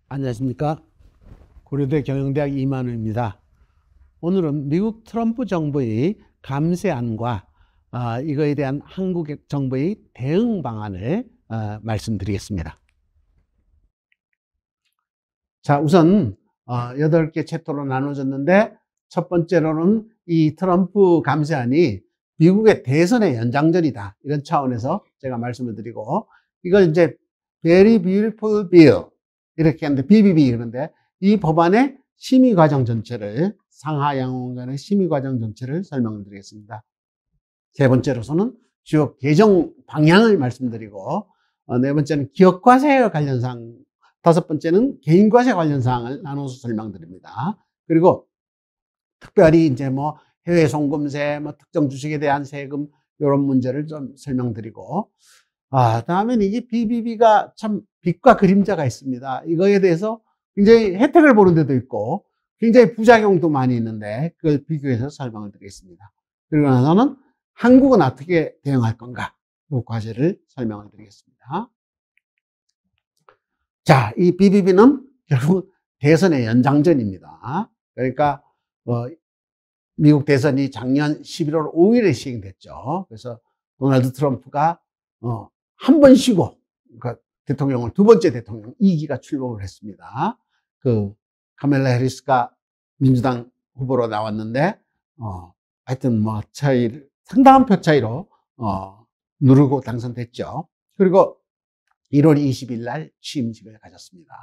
안녕하십니까. 고려대 경영대학 이만우입니다. 오늘은 미국 트럼프 정부의 감세안과 이거에 대한 한국 정부의 대응 방안을 말씀드리겠습니다. 자, 우선 8개 챕터로 나눠졌는데 첫 번째로는 이 트럼프 감세안이 미국의 대선의 연장전이다, 이런 차원에서 제가 말씀을 드리고, 이걸 이제 Very Beautiful Bill 이렇게 하는데 BBB, 그런데 이 법안의 심의 과정 전체를, 상하 양원 간의 심의 과정 전체를 설명을 드리겠습니다. 세 번째로서는 주요 개정 방향을 말씀드리고, 네 번째는 기업과세 관련 사항, 다섯 번째는 개인과세 관련 사항을 나눠서 설명드립니다. 그리고 특별히 이제 뭐 해외 송금세, 뭐 특정 주식에 대한 세금, 이런 문제를 좀 설명드리고, 다음에는 이게 BBB가 참 빛과 그림자가 있습니다. 이거에 대해서 굉장히 혜택을 보는 데도 있고 굉장히 부작용도 많이 있는데 그걸 비교해서 설명을 드리겠습니다. 그리고 나서는 한국은 어떻게 대응할 건가, 이 과제를 설명을 드리겠습니다. 자, 이 BBB는 결국 대선의 연장전입니다. 그러니까 미국 대선이 작년 11월 5일에 시행됐죠. 그래서 도널드 트럼프가 한 번 쉬고, 그러니까 대통령을 두 번째 대통령 2기가 출범을 했습니다. 그 카멜라 해리스가 민주당 후보로 나왔는데 하여튼 뭐 상당한 표 차이로 누르고 당선됐죠. 그리고 1월 20일 날 취임식을 가졌습니다.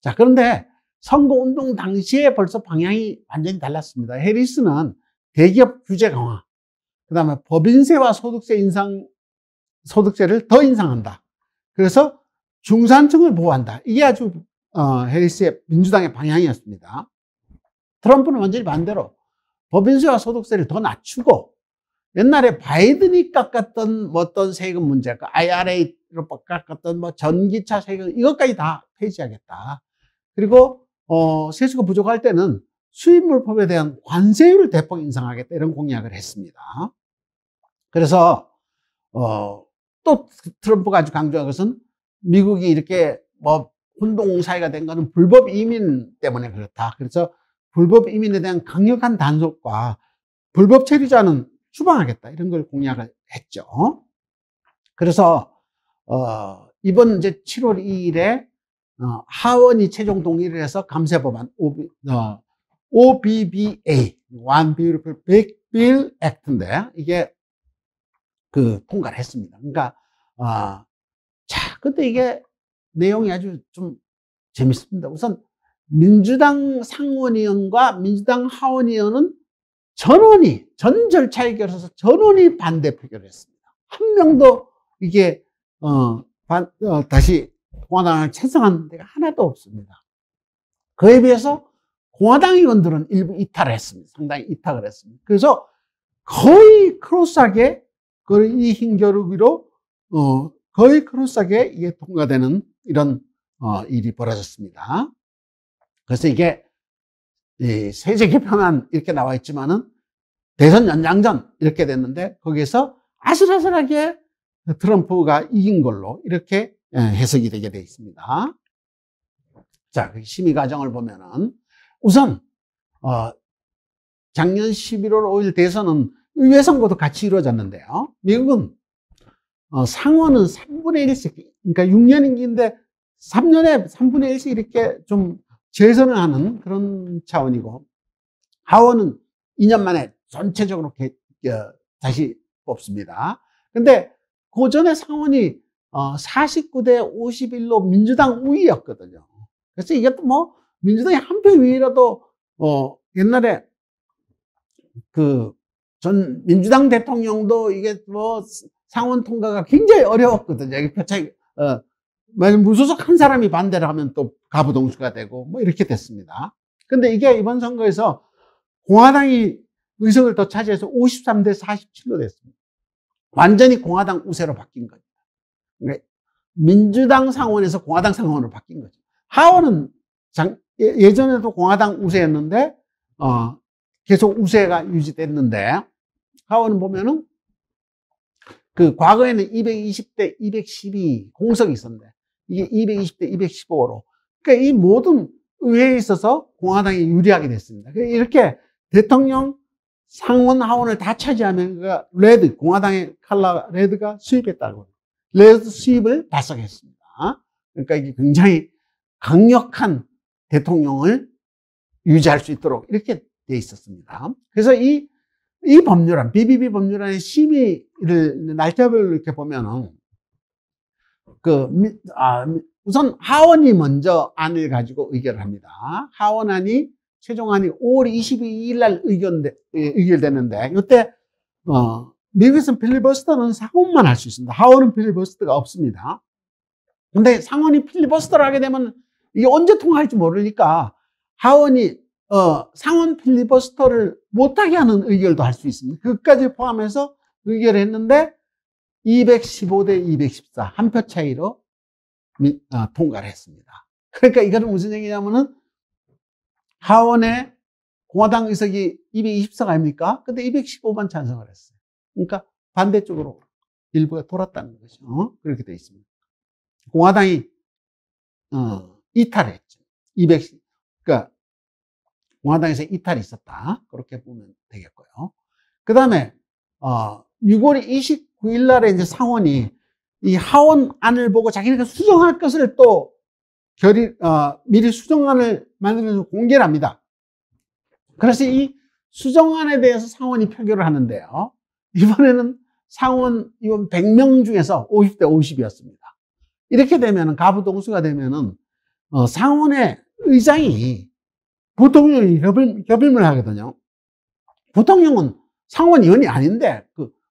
자, 그런데 선거운동 당시에 벌써 방향이 완전히 달랐습니다. 해리스는 대기업 규제 강화, 그 다음에 법인세와 소득세를 더 인상한다. 그래서 중산층을 보호한다. 이게 아주 해리스의 민주당의 방향이었습니다. 트럼프는 완전히 반대로 법인세와 소득세를 더 낮추고, 옛날에 바이든이 깎았던 어떤 세금 문제, IRA로 깎았던 뭐 전기차 세금, 이것까지 다 폐지하겠다. 그리고 세수가 부족할 때는 수입물품에 대한 관세율을 대폭 인상하겠다, 이런 공약을 했습니다. 그래서 또 트럼프가 아주 강조한 것은 미국이 이렇게 뭐 혼동 사회가 된 것은 불법 이민 때문에 그렇다. 그래서 불법 이민에 대한 강력한 단속과 불법 체류자는 추방하겠다, 이런 걸 공약을 했죠. 그래서 이번 이제 7월 2일에 하원이 최종 동의를 해서 감세법안 OBBA, One Beautiful Big Bill Act인데 이게 통과를 했습니다. 그러니까 자, 근데 이게 내용이 아주 좀 재밌습니다. 우선 민주당 상원의원과 민주당 하원의원은 전 절차에 걸쳐서 전원이 반대 표결을 했습니다. 한 명도 이게 다시 공화당을 찬성한 데가 하나도 없습니다. 그에 비해서 공화당 의원들은 일부 이탈을 했습니다. 상당히 이탈을 했습니다. 그래서 거의 크로스하게, 이 힘겨루기로 거의 크로스하게 이게 통과되는 이런 일이 벌어졌습니다. 그래서 이게 세제 개편안 이렇게 나와 있지만은 대선 연장전 이렇게 됐는데, 거기에서 아슬아슬하게 트럼프가 이긴 걸로 이렇게 해석이 되게 되어 있습니다. 자, 심의 과정을 보면은 우선 작년 11월 5일 대선은 의회 선거도 같이 이루어졌는데요. 미국은 상원은 3분의 1씩, 그러니까 6년 임기인데 3년에 3분의 1씩 이렇게 좀 재선을 하는 그런 차원이고, 하원은 2년 만에 전체적으로 다시 뽑습니다. 근데 그 전에 상원이 49대 51로 민주당 우위였거든요. 그래서 이것도 뭐 민주당이 한 표 위라도 옛날에 전 민주당 대통령도 이게 뭐 상원 통과가 굉장히 어려웠거든요. 이게 표 차이, 만약 무소속 한 사람이 반대를 하면 또 가부동수가 되고 뭐 이렇게 됐습니다. 근데 이게 이번 선거에서 공화당이 의석을 더 차지해서 53대 47로 됐습니다. 완전히 공화당 우세로 바뀐 거죠. 그러니까 민주당 상원에서 공화당 상원으로 바뀐 거죠. 하원은 예전에도 공화당 우세였는데 계속 우세가 유지됐는데, 하원은 보면은 과거에는 220대 212 공석이 있었는데 이게 220대 215로 그러니까 이 모든 의회에 있어서 공화당이 유리하게 됐습니다. 이렇게 대통령 상원 하원을 다 차지하면 레드, 공화당의 컬러 레드가 수입했다고. 레드 수입을 달성했습니다. 그러니까 이게 굉장히 강력한 대통령을 유지할 수 있도록 이렇게 돼 있었습니다. 그래서 이 법률안, BBB 법률안의 심의를 날짜별로 이렇게 보면은, 우선 하원이 먼저 안을 가지고 의결을 합니다. 하원안이, 최종안이 5월 22일 날 의결되는데, 이때, 미국에서는 필리버스터는 상원만 할 수 있습니다. 하원은 필리버스터가 없습니다. 근데 상원이 필리버스터를 하게 되면 이게 언제 통과할지 모르니까 하원이 상원 필리버스터를 못하게 하는 의결도 할 수 있습니다. 그것까지 포함해서 의결을 했는데 215대 214 한 표 차이로 통과를 했습니다. 그러니까 이거는 무슨 얘기냐면은 하원에 공화당 의석이 224가 아닙니까? 근데 215만 찬성을 했어요. 그러니까 반대쪽으로 일부가 돌았다는 거죠. 그렇게 되어 있습니다. 공화당이 이탈했죠. 그러니까 공화당에서 이탈이 있었다. 그렇게 보면 되겠고요. 그 다음에 6월 29일 날에 이제 상원이 이 하원안을 보고 자기네가 수정할 것을 또 미리 수정안을 만들어서 공개를 합니다. 그래서 이 수정안에 대해서 상원이 표결을 하는데요. 이번에는 이번 100명 중에서 50대 50이었습니다. 이렇게 되면은, 가부동수가 되면은, 상원의 의장이 부통령이 겸임을 하거든요. 부통령은 상원의원이 아닌데,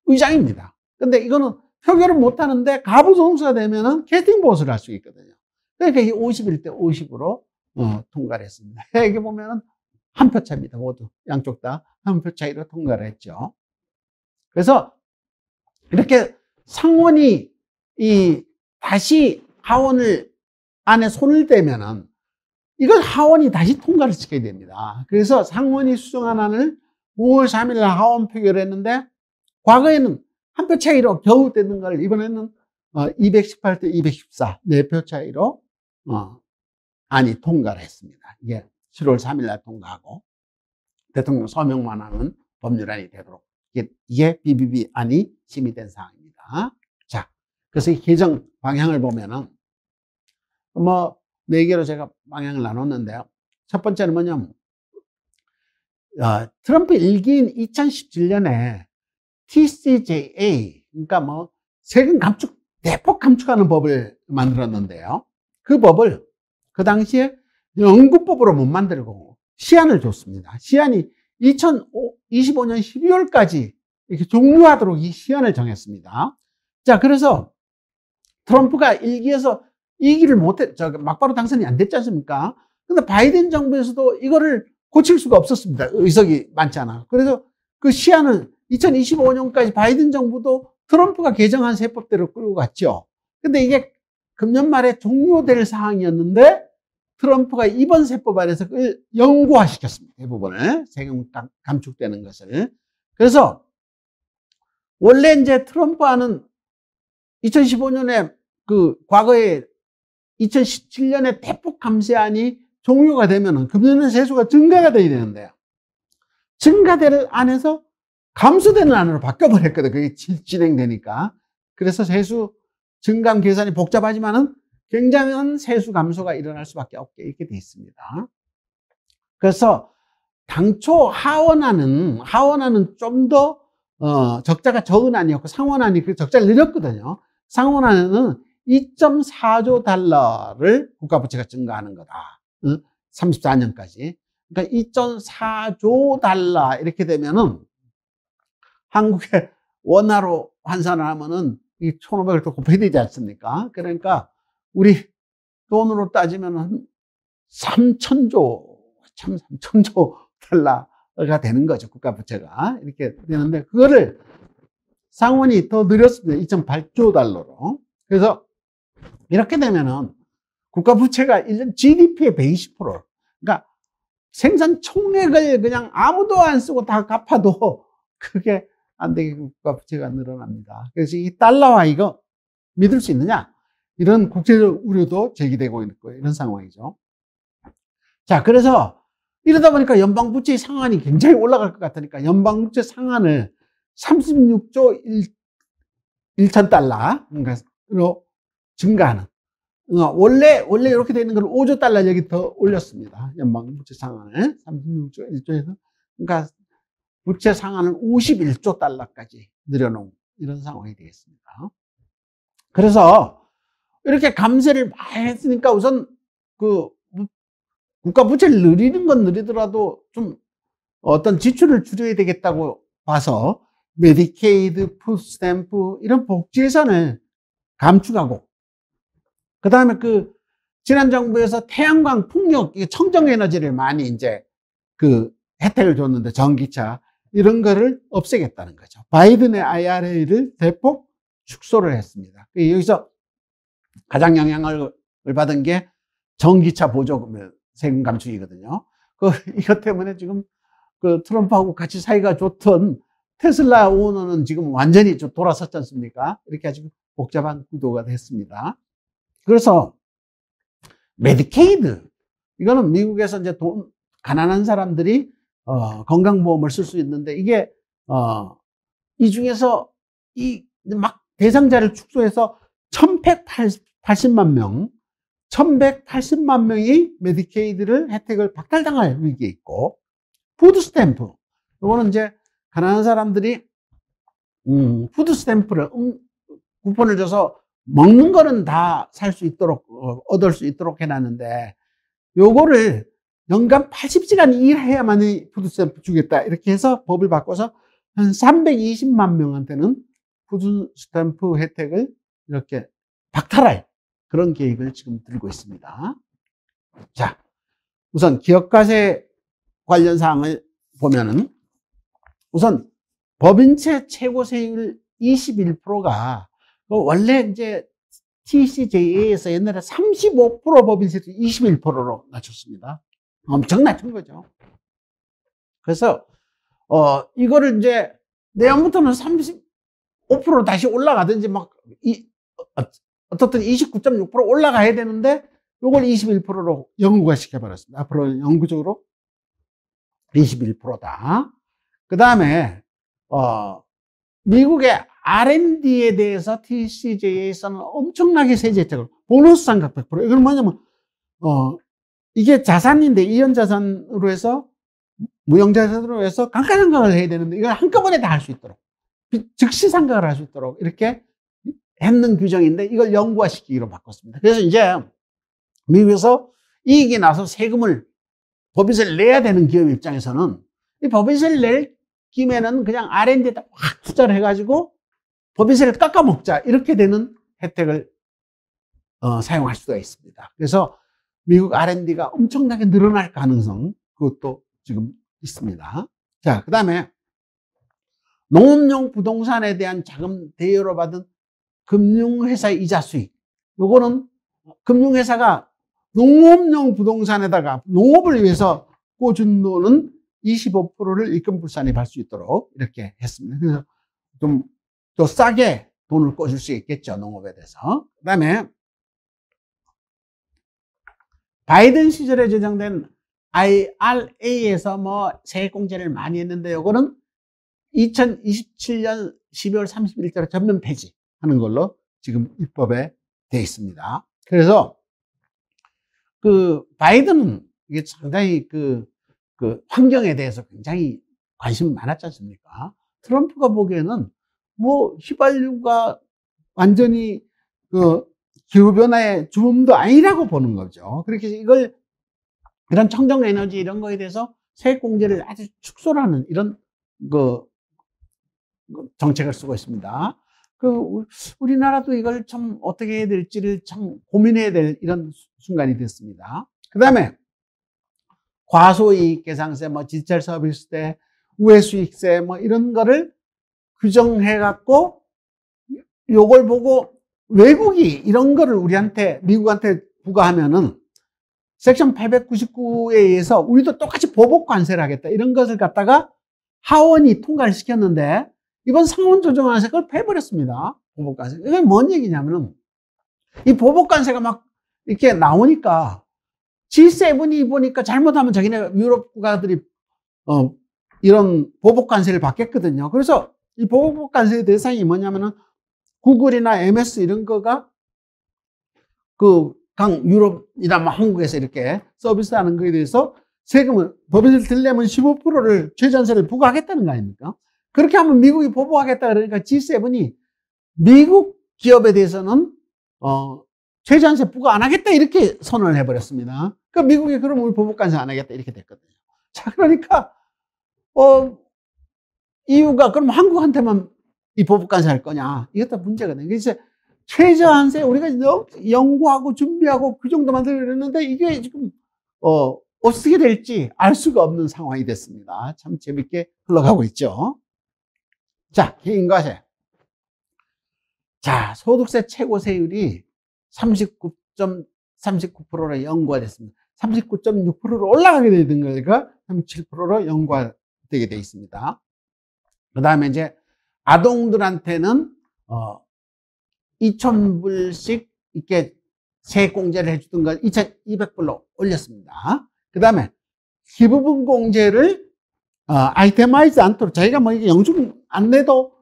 의장입니다. 근데 이거는 표결을 못 하는데, 가부동수가 되면은 캐스팅 보스를 할 수 있거든요. 그러니까 이 51대 50으로, 통과를 했습니다. 이게 보면은 한 표 차입니다. 모두. 양쪽 다 한 표 차이로 통과를 했죠. 그래서 이렇게 상원이 다시 하원을 안에 손을 대면은 이걸 하원이 다시 통과를 시켜야 됩니다. 그래서 상원이 수정한 안을 5월 3일 날 하원 표결했는데 과거에는 한 표 차이로 겨우 되는 걸 이번에는 218대 214 4표 차이로 안이 통과를 했습니다. 이게 7월 3일 날 통과하고 대통령 서명만 하는 법률안이 되도록 이게 BBB 안이 심의된 사항입니다. 자, 그래서 이 개정 방향을 보면은 네 개로 제가 방향을 나눴는데요. 첫 번째는 뭐냐면 트럼프 일기인 2017년에 TCJA, 그러니까 세금 대폭 감축하는 법을 만들었는데요. 그 법을 그 당시에 영구법으로 못 만들고 시한을 줬습니다. 시한이 2025년 12월까지 이렇게 종료하도록 이 시한을 정했습니다. 자, 그래서 트럼프가 일기에서 이기를 막바로 당선이 안 됐지 않습니까? 근데 바이든 정부에서도 이거를 고칠 수가 없었습니다. 의석이 많지 않아. 그래서 그 시한을 2025년까지 바이든 정부도 트럼프가 개정한 세법대로 끌고 갔죠. 근데 이게 금년 말에 종료될 사항이었는데 트럼프가 이번 세법 안에서 그걸 영구화시켰습니다. 대부분을. 세금 감축되는 것을. 그래서 원래 이제 트럼프안은 2015년에 과거에 2017년에 대폭 감세안이 종료가 되면은 금년 세수가 증가가 돼야 되는데요. 증가될 안에서 감소되는 안으로 바뀌어버렸거든요. 그게 진행되니까. 그래서 세수 증감 계산이 복잡하지만은 굉장한 세수 감소가 일어날 수밖에 없게 이렇게 돼 있습니다. 그래서 당초 하원안은 좀 더 적자가 적은 안이었고 상원안이 그 적자를 늘렸거든요. 상원안은 2.4조 달러를 국가부채가 증가하는 거다. 34년까지. 그러니까 2.4조 달러 이렇게 되면은 한국의 원화로 환산을 하면은 이 1,500을 또 곱해야 되지 않습니까? 그러니까 우리 돈으로 따지면 3,000조 달러가 되는 거죠. 국가 부채가. 이렇게 되는데, 그거를 상원이 더 늘렸습니다. 2.8조 달러로. 그래서 이렇게 되면은 국가 부채가 1년 GDP의 120%. 그러니까 생산 총액을 그냥 아무도 안 쓰고 다 갚아도 그게 안 되게 국가 부채가 늘어납니다. 그래서 이 달러화 이거 믿을 수 있느냐? 이런 국제적 우려도 제기되고 있고 이런 상황이죠. 자, 그래서 이러다 보니까 연방부채의 상한이 굉장히 올라갈 것 같으니까 연방부채 상한을 36조 1천 달러로 증가하는. 원래 이렇게 되는 걸 5조 달러 여기 더 올렸습니다. 연방부채 상한을 36조 1조에서. 그러니까 부채 상한을 51조 달러까지 늘려놓은 이런 상황이 되겠습니다. 그래서 이렇게 감세를 많이 했으니까 우선 그 국가 부채를 늘리는 건 느리더라도 좀 어떤 지출을 줄여야 되겠다고 봐서 메디케이드, 푸드스탬프 이런 복지 예산을 감축하고, 그 다음에 그 지난 정부에서 태양광, 풍력, 청정에너지를 많이 이제 그 혜택을 줬는데 전기차 이런 거를 없애겠다는 거죠. 바이든의 IRA를 대폭 축소를 했습니다. 여기서 가장 영향을 받은 게 전기차 보조금 세금 감축이거든요. 이것 때문에 지금 그 트럼프하고 같이 사이가 좋던 테슬라 오너는 지금 완전히 좀 돌아섰지 않습니까? 이렇게 아주 복잡한 구도가 됐습니다. 그래서 메디케이드, 이거는 미국에서 이제 가난한 사람들이 건강보험을 쓸 수 있는데, 이게 이 중에서 막 대상자를 축소해서 1180만 명이 메디케이드를 혜택을 박탈당할 위기에 있고, 푸드스탬프, 이거는 이제 가난한 사람들이 푸드스탬프를 쿠폰을 줘서 먹는 거는 다 살 수 있도록 얻을 수 있도록 해놨는데, 요거를 연간 80시간 일해야만 푸드스탬프 주겠다 이렇게 해서 법을 바꿔서 한 320만 명한테는 푸드스탬프 혜택을 이렇게 박탈할 그런 계획을 지금 들고 있습니다. 자, 우선 기업과세 관련 사항을 보면은, 우선 법인세 최고세율 21%가 원래 이제 TCJA에서 옛날에 35% 법인세를 21%로 낮췄습니다. 엄청 낮춘 거죠. 그래서 이거를 이제 내년부터는 35% 다시 올라가든지 어떻든 29.6% 올라가야 되는데, 요걸 21%로 영구화 시켜버렸습니다. 앞으로 영구적으로 21%다. 그 다음에 미국의 R&D에 대해서 TCJA에서는 엄청나게 세제 혜택을, 보너스 상각 100%. 이건 뭐냐면 이게 자산인데 이연자산으로 해서 무형자산으로 해서 감가상각을 해야 되는데, 이걸 한꺼번에 다 할 수 있도록, 즉시 상각을 할 수 있도록 이렇게 했는 규정인데, 이걸 영구화시키기로 바꿨습니다. 그래서 이제 미국에서 이익이 나서 세금을, 법인세를 내야 되는 기업 입장에서는 이 법인세를 낼 김에는 그냥 R&D에다 확 투자를 해가지고 법인세를 깎아먹자, 이렇게 되는 혜택을 사용할 수가 있습니다. 그래서 미국 R&D가 엄청나게 늘어날 가능성, 그것도 지금 있습니다. 자, 그 다음에 농업용 부동산에 대한 자금 대여로 받은 금융회사의 이자 수익, 요거는 금융회사가 농업용 부동산에다가 농업을 위해서 꽂은 돈은 25%를 입금불산에 받을 수 있도록 이렇게 했습니다. 그래서 좀 더 싸게 돈을 꽂을 수 있겠죠, 농업에 대해서. 그 다음에 바이든 시절에 제정된 IRA에서 세액공제를 많이 했는데, 요거는 2027년 12월 31일자로 전면 폐지하는 걸로 지금 입법에 되어 있습니다. 그래서 바이든은 이게 상당히 그 환경에 대해서 굉장히 관심이 많았지 않습니까? 트럼프가 보기에는 휘발유가 완전히 기후변화의 주범도 아니라고 보는 거죠. 그렇게 이런 청정에너지 이런 거에 대해서 세액공제를 아주 축소하는 이런 정책을 쓰고 있습니다. 우리나라도 이걸 참 어떻게 해야 될지를 참 고민해야 될 이런 순간이 됐습니다. 그 다음에 과소이익계상세, 디지털 서비스세, 우회수익세 이런 거를 규정해갖고, 요걸 보고 외국이 이런 거를 미국한테 부과하면은 섹션 899에 의해서 우리도 똑같이 보복 관세를 하겠다, 이런 것을 갖다가 하원이 통과를 시켰는데, 이번 상원 조정안에서 그걸 패버렸습니다. 보복 관세. 이건 뭔 얘기냐면은, 이 보복관세가 막 이렇게 나오니까 G7이 보니까 잘못하면 자기네 유럽 국가들이 이런 보복관세를 받겠거든요. 그래서 이 보복관세 대상이 뭐냐면은 구글이나 MS 이런 거가 그 강 유럽이나 뭐 한국에서 이렇게 서비스하는 거에 대해서 세금을 법인을 들려면 15%를 최저한세를 부과하겠다는 거 아닙니까? 그렇게 하면 미국이 보복하겠다 그러니까 G7이 미국 기업에 대해서는 최저한세 부과 안 하겠다 이렇게 선언을 해버렸습니다. 그러니까 미국이 그럼 우리 보복관세 안 하겠다 이렇게 됐거든요. 자, 그러니까 EU가 그럼 한국한테만 이 보복관세 할 거냐? 이것도 문제거든요. 그래서 최저한세 우리가 연구하고 준비하고 그 정도 만들었는데 이게 지금 어떻게 될지 알 수가 없는 상황이 됐습니다. 참 재밌게 흘러가고 있죠. 자, 개인과세. 자, 소득세 최고 세율이 39.39%로 연구됐습니다. 39.6%로 올라가게 되는 거니까 37%로 연구되게 되어 있습니다. 그 다음에 이제 아동들한테는 2,000불씩 이렇게 세액공제를 해주던 건 2,200불로 올렸습니다. 그 다음에 기부분 공제를 아이템화이지 않도록 자기가 뭐 이게 영수증 안 내도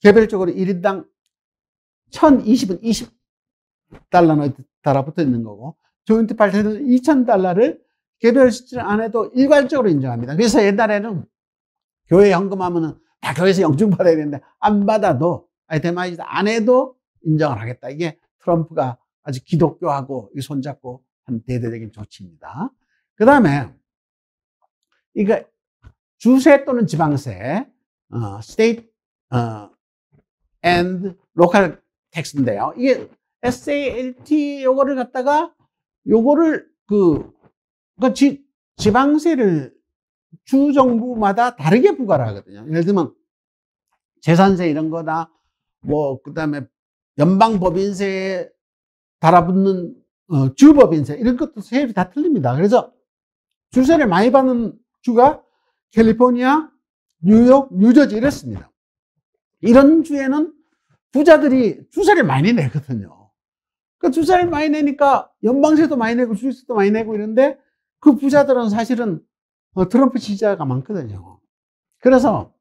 개별적으로 1인당 1,020은 20달러는 달아붙어 있는 거고 조인트 파트너는 2,000달러를 개별 실질 안 해도 일괄적으로 인정합니다. 그래서 옛날에는 교회 현금하면은 다 교회에서 영증 받아야 되는데 안 받아도 아이템화이즈 안 해도 인정을 하겠다. 이게 트럼프가 아주 기독교하고 손잡고 한 대대적인 조치입니다. 그 다음에 이거 주세 또는 지방세, state and local tax인데요. 이게 SALT 요거를 갖다가 요거를 지방세를 주 정부마다 다르게 부과를 하거든요. 예를 들면 재산세 이런 거나 뭐 그다음에 연방 법인세에 달아붙는 주 법인세 이런 것도 세율이 다 틀립니다. 그래서 주세를 많이 받는 주가 캘리포니아, 뉴욕, 뉴저지 이렇습니다. 이런 주에는 부자들이 주세를 많이 내거든요. 그 주세를 많이 내니까 연방세도 많이 내고 주세도 많이 내고 이런데 그 부자들은 사실은 트럼프 지지자가 많거든요. 그래서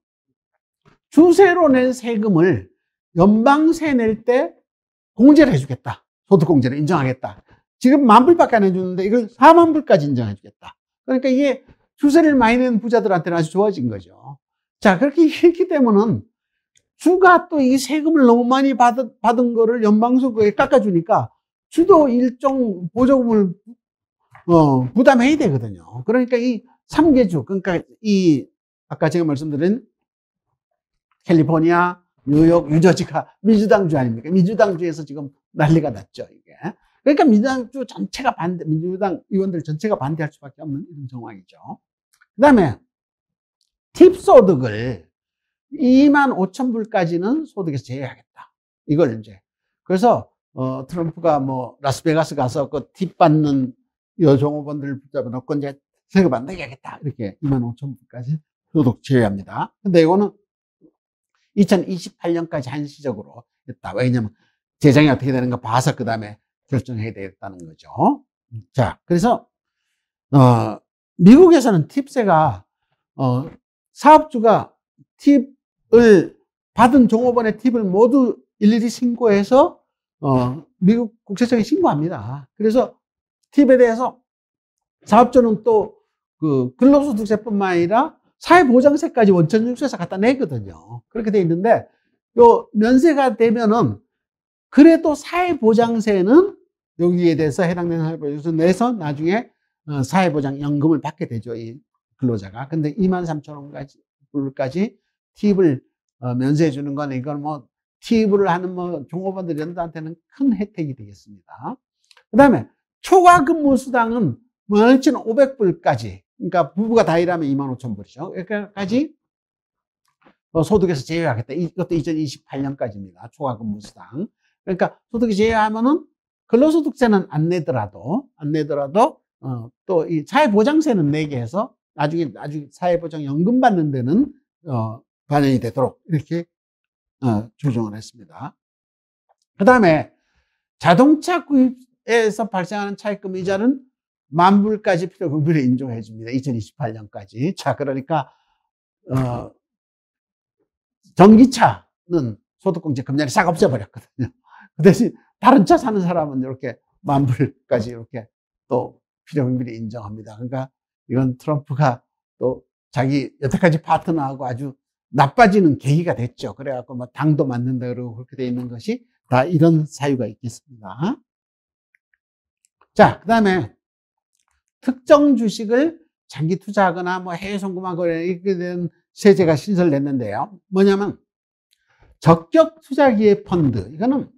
주세로 낸 세금을 연방세 낼 때 공제를 해주겠다. 소득공제를 인정하겠다. 지금 10,000불밖에 안 해주는데 이걸 40,000불까지 인정해주겠다. 그러니까 이게 주세를 많이 낸 부자들한테는 아주 좋아진 거죠. 자, 그렇게 했기 때문에 주가 또 이 세금을 너무 많이 받은 거를 연방소득에 깎아주니까 주도 일종 보조금을 부담해야 되거든요. 그러니까 이 3개주, 그러니까 아까 제가 말씀드린 캘리포니아, 뉴욕, 뉴저지가 민주당주 아닙니까? 민주당주에서 지금 난리가 났죠, 이게. 그러니까 민주당주 전체가 민주당 의원들 전체가 반대할 수밖에 없는 이런 상황이죠. 그 다음에 팁 소득을 25,000불까지는 소득에서 제외하겠다. 이걸 이제. 그래서, 트럼프가 뭐, 라스베가스 가서 그 팁 받는 여종업원들 붙잡아놓고 이제 세금 안 내게 하겠다. 이렇게 25,000불까지 소득 제외합니다. 근데 이거는 2028년까지 한시적으로 했다. 왜냐면 재정이 어떻게 되는가 봐서 그 다음에 결정해야 되겠다는 거죠. 자, 그래서, 미국에서는 팁세가, 사업주가 팁을 받은 종업원의 팁을 모두 일일이 신고해서, 미국 국세청에 신고합니다. 그래서 팁에 대해서 사업주는 또 그 근로소득세뿐만 아니라 사회보장세까지 원천징수해서 갖다 내거든요. 그렇게 돼 있는데, 요 면세가 되면은 그래도 사회보장세는 여기에 대해서 해당되는 사회보장세 내서 나중에 사회보장연금을 받게 되죠, 이 근로자가. 근데 23,000원까지 팁을 면세해 주는 건 이건 뭐 팁을 하는 뭐 종업원들 이런 데한테는 큰 혜택이 되겠습니다. 그 다음에 초과 근무 수당은 12,500불까지, 그러니까 부부가 다 일하면 25,000불이죠. 여기까지 소득에서 제외하겠다. 이것도 2028년까지입니다. 초과 근무 수당. 그러니까 소득이 제외하면은 근로소득세는 안 내더라도 또 이 사회보장세는 내게 해서 나중에 사회보장연금 받는 데는 반영이 되도록 이렇게 조정을 했습니다. 그 다음에 자동차 구입에서 발생하는 차입금 이자는 10,000불까지 필요금리를 인정해 줍니다. 2028년까지. 자, 그러니까 전기차는 소득공제 금년에 싹 없애버렸거든요. 그 대신 다른 차 사는 사람은 이렇게 10,000불까지 이렇게 또 필요금리를 인정합니다. 그러니까 이건 트럼프가 또 자기 여태까지 파트너하고 아주 나빠지는 계기가 됐죠. 그래갖고 뭐 당도 맞는다 그러고 그렇게 돼 있는 것이 다 이런 사유가 있겠습니다. 자, 그 다음에 특정 주식을 장기 투자하거나 뭐 해외 송금하거나 이렇게 된 세제가 신설됐는데요. 뭐냐면 적격 투자기의 펀드. 이거는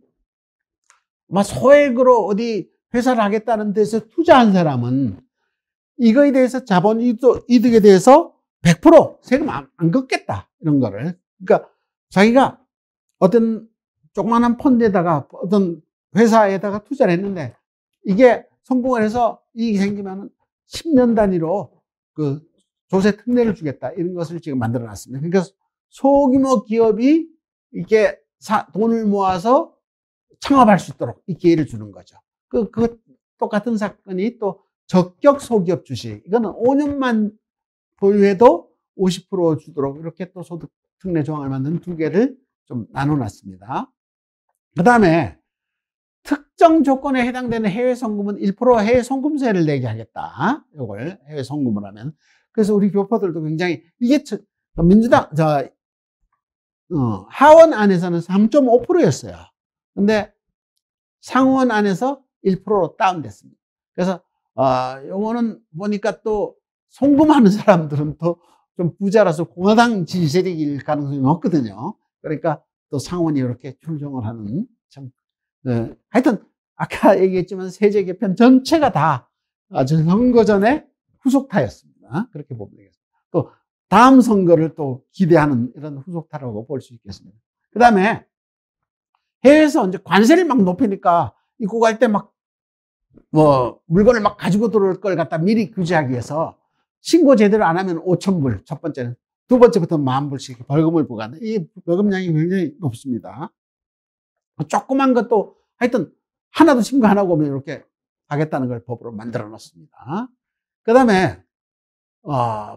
뭐 소액으로 어디 회사를 하겠다는 데서 투자한 사람은 이거에 대해서 자본 이득에 대해서 100% 세금 안 걷겠다. 이런 거를. 그러니까 자기가 어떤 조그마한 펀드에다가 어떤 회사에다가 투자를 했는데 이게 성공을 해서 이익이 생기면 10년 단위로 그 조세 특례를 주겠다. 이런 것을 지금 만들어 놨습니다. 그러니까 소규모 기업이 이렇게 돈을 모아서 창업할 수 있도록 이 기회를 주는 거죠. 그 똑같은 사건이 또 적격 소기업 주식. 이거는 5년만 보유해도 50% 주도록 이렇게 또 소득 특례 조항을 만든 두 개를 좀 나눠놨습니다. 그 다음에 특정 조건에 해당되는 해외 송금은 1% 해외 송금세를 내게 하겠다. 이걸 해외 송금을 하면. 그래서 우리 교포들도 굉장히 이게 민주당 하원 안에서는 3.5%였어요. 근데 상원 안에서 1%로 다운됐습니다. 그래서 요거는 보니까 또 송금하는 사람들은 또 좀 부자라서 공화당 지지 세력일 가능성이 높거든요. 그러니까 또 상원이 이렇게 출정을 하는 참 하여튼 아까 얘기했지만 세제 개편 전체가 다 선거 전에 후속타였습니다. 그렇게 보면 되겠습니다. 또 다음 선거를 또 기대하는 이런 후속타라고 볼 수 있겠습니다. 그 다음에 해외에서 이제 관세를 막 높이니까 입국할 때 막 뭐 물건을 막 가지고 들어올 걸 갖다 미리 규제하기 위해서 신고 제대로 안 하면 5,000불 첫 번째는, 두 번째부터 10,000불씩 벌금을 부과하는 이 벌금량이 굉장히 높습니다. 조그만 것도 하여튼 하나도 신고 안 하고 오면 이렇게 하겠다는 걸 법으로 만들어 놓습니다. 그 다음에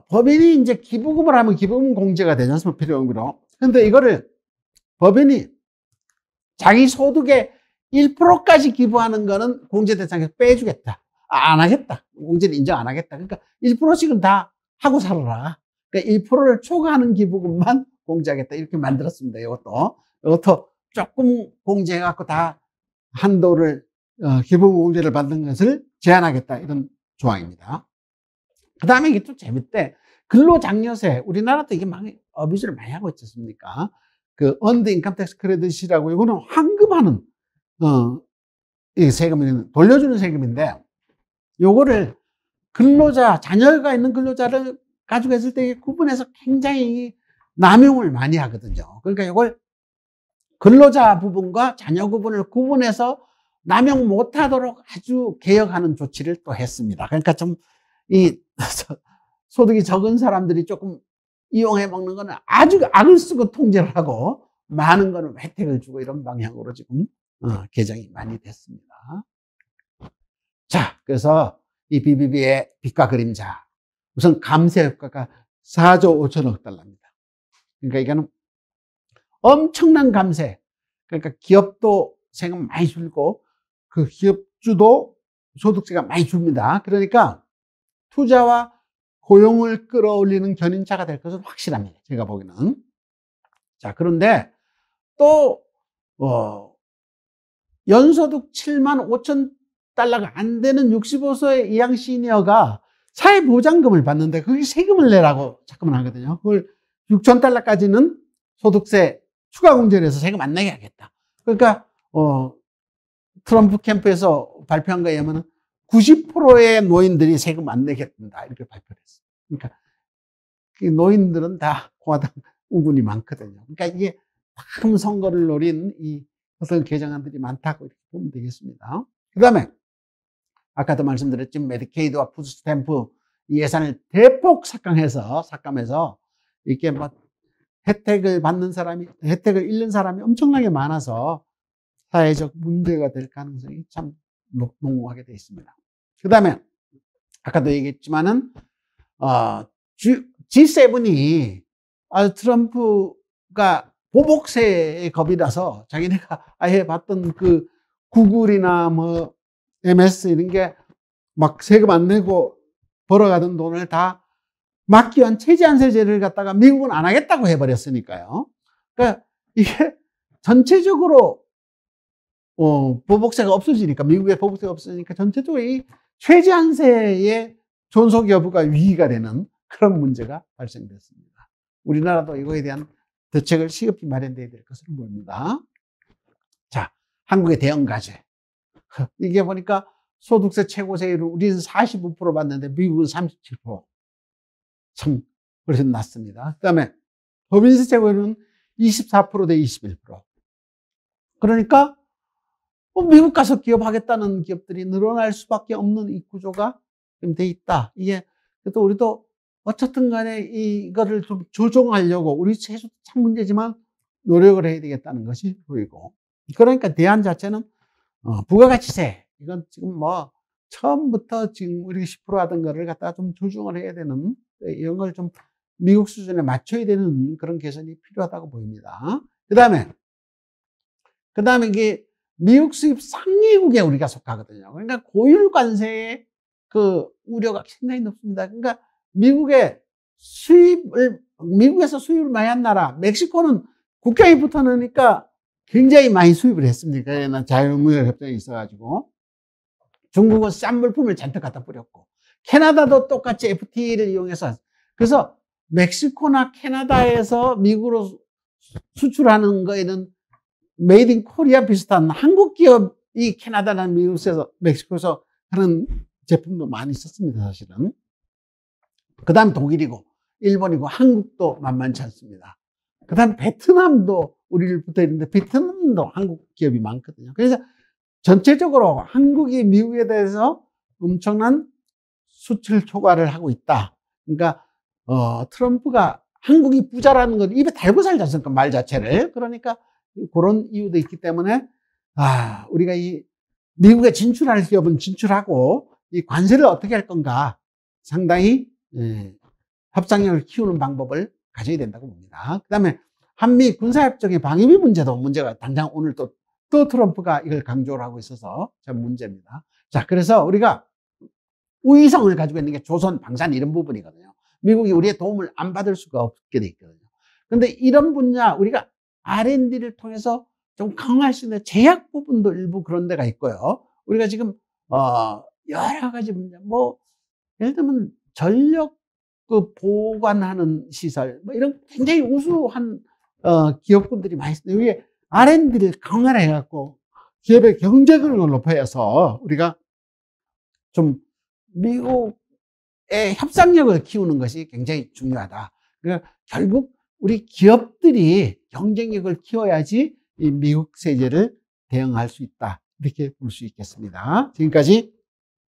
법인이 이제 기부금을 하면 기부금 공제가 되지 않습니까? 필요금으로. 근데 이거를 법인이 자기 소득의 1%까지 기부하는 거는 공제 대상에서 빼주겠다. 안 하겠다. 공제를 인정 안 하겠다. 그러니까 1%씩은 다 하고 살아라. 그러니까 1%를 초과하는 기부금만 공제하겠다. 이렇게 만들었습니다. 이것도 조금 공제해갖고 다 한도를, 기부금 공제를 받는 것을 제한하겠다. 이런 조항입니다. 그 다음에 이게 좀 재밌대. 근로장려세. 우리나라도 이게 어뷰즈를 많이 하고 있지 않습니까? 그 언더 인컴 텍스 크레딧이라고 이거는 환급하는 이 세금이 돌려주는 세금인데 요거를 근로자, 자녀가 있는 근로자를 가지고 있을 때 구분해서 굉장히 남용을 많이 하거든요. 그러니까 이걸 근로자 부분과 자녀 부분을 구분해서 남용 못하도록 아주 개혁하는 조치를 또 했습니다. 그러니까 좀 이 소득이 적은 사람들이 조금 이용해 먹는 거는 아주 악을 쓰고 통제를 하고 많은 거는 혜택을 주고 이런 방향으로 지금 개정이 많이 됐습니다. 자, 그래서 이 BBB의 빛과 그림자. 우선 감세 효과가 4조 5천억 달러입니다. 그러니까 이거는 엄청난 감세. 그러니까 기업도 세금 많이 줄고 그 기업주도 소득세가 많이 줍니다. 그러니까 투자와 고용을 끌어올리는 견인차가 될 것은 확실합니다. 제가 보기에는. 자, 그런데 또 연소득 7만 5천 달러가 안 되는 65세 이상 시니어가 사회보장금을 받는데 그게 세금을 내라고 자꾸만 하거든요. 그걸 6천 달러까지는 소득세 추가 공제를 해서 세금 안 내게 하겠다. 그러니까 트럼프 캠프에서 발표한 거에 의하면 90%의 노인들이 세금 안 내겠다 이렇게 발표를 했어요. 그러니까 노인들은 다 공화당 우군이 많거든요. 그러니까 이게 참 선거를 노린 이 어떤 개정안들이 많다고 이렇게 보면 되겠습니다. 그 다음에 아까도 말씀드렸지만 메디케이드와 푸드스탬프 예산을 대폭 삭감해서 이렇게 뭐 혜택을 받는 사람이, 혜택을 잃는 사람이 엄청나게 많아서 사회적 문제가 될 가능성이 참 농후하게 되어 있습니다. 그 다음에 아까도 얘기했지만은 G7이 트럼프가 보복세에 겁이 나서 자기네가 아예 봤던 그 구글이나 뭐 MS 이런 게 막 세금 안 내고 벌어가던 돈을 다 막기 위한 최제한세제를 갖다가 미국은 안 하겠다고 해버렸으니까요. 그러니까 이게 전체적으로 보복세가 없어지니까, 미국의 보복세가 없어지니까 전체적으로 이 최제한세의 존속 여부가 위기가 되는 그런 문제가 발생됐습니다. 우리나라도 이거에 대한 대책을 시급히 마련돼야 될 것으로 보입니다. 자, 한국의 대형 가제. 이게 보니까 소득세 최고세율을 우리는 45% 받는데 미국은 37%. 참, 훨씬 낮습니다. 그 다음에 법인세 최고율은 24% 대 21%. 그러니까 미국 가서 기업하겠다는 기업들이 늘어날 수밖에 없는 이 구조가 좀 돼 있다. 이게 또 우리도 어쨌든 간에 이거를 좀 조정하려고 우리 최소 참 문제지만 노력을 해야 되겠다는 것이 보이고, 그러니까 대안 자체는 부가가치세, 이건 지금 뭐 처음부터 지금 우리 10% 하던 거를 갖다가 좀 조정을 해야 되는, 이런 걸 좀 미국 수준에 맞춰야 되는 그런 개선이 필요하다고 보입니다. 그 다음에 이게 미국 수입 상위국에 우리가 속하거든요. 그러니까 고율 관세의 그 우려가 상당히 높습니다. 그러니까 미국에서 수입을 많이 한 나라, 멕시코는 국경이 붙어 놓으니까 굉장히 많이 수입을 했습니다. 자유무역 협정이 있어가지고. 중국은 싼 물품을 잔뜩 갖다 뿌렸고, 캐나다도 똑같이 FTA를 이용해서, 그래서 멕시코나 캐나다에서 미국으로 수출하는 거에는 메이드 인 코리아 비슷한 한국 기업이 캐나다나 미국에서, 멕시코에서 하는 제품도 많이 있었습니다, 사실은. 그 다음 독일이고, 일본이고, 한국도 만만치 않습니다. 그 다음 베트남도 우리를 붙어 있는데, 베트남도 한국 기업이 많거든요. 그래서 전체적으로 한국이 미국에 대해서 엄청난 수출 초과를 하고 있다. 그러니까, 트럼프가 한국이 부자라는 걸 입에 달고 살지 않습니까? 말 자체를. 그러니까 그런 이유도 있기 때문에, 우리가 이 미국에 진출할 기업은 진출하고, 이 관세를 어떻게 할 건가 상당히 협상력을 키우는 방법을 가져야 된다고 봅니다. 그 다음에 한미 군사협정의 방위비 문제가 당장 오늘 또 트럼프가 이걸 강조를 하고 있어서 참 문제입니다. 자, 그래서 우리가 우위성을 가지고 있는 게 조선, 방산 이런 부분이거든요. 미국이 우리의 도움을 안 받을 수가 없게 돼 있거든요. 그런데 이런 분야 우리가 R&D를 통해서 좀 강화할 수 있는 제약 부분도 일부 그런 데가 있고요. 우리가 지금 여러 가지 분야, 뭐 예를 들면 전력 그 보관하는 시설, 뭐 이런 굉장히 우수한 기업군들이 많이 있습니다. 여기에 R&D를 강화를 해갖고 기업의 경쟁력을 높여서 우리가 좀 미국의 협상력을 키우는 것이 굉장히 중요하다. 그러니까 결국 우리 기업들이 경쟁력을 키워야지 이 미국 세제를 대응할 수 있다. 이렇게 볼 수 있겠습니다. 지금까지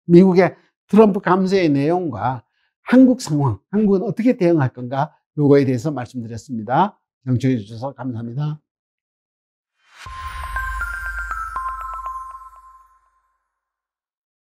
미국의 트럼프 감세의 내용과 한국 상황, 한국은 어떻게 대응할 건가, 요거에 대해서 말씀드렸습니다. 경청해 주셔서 감사합니다.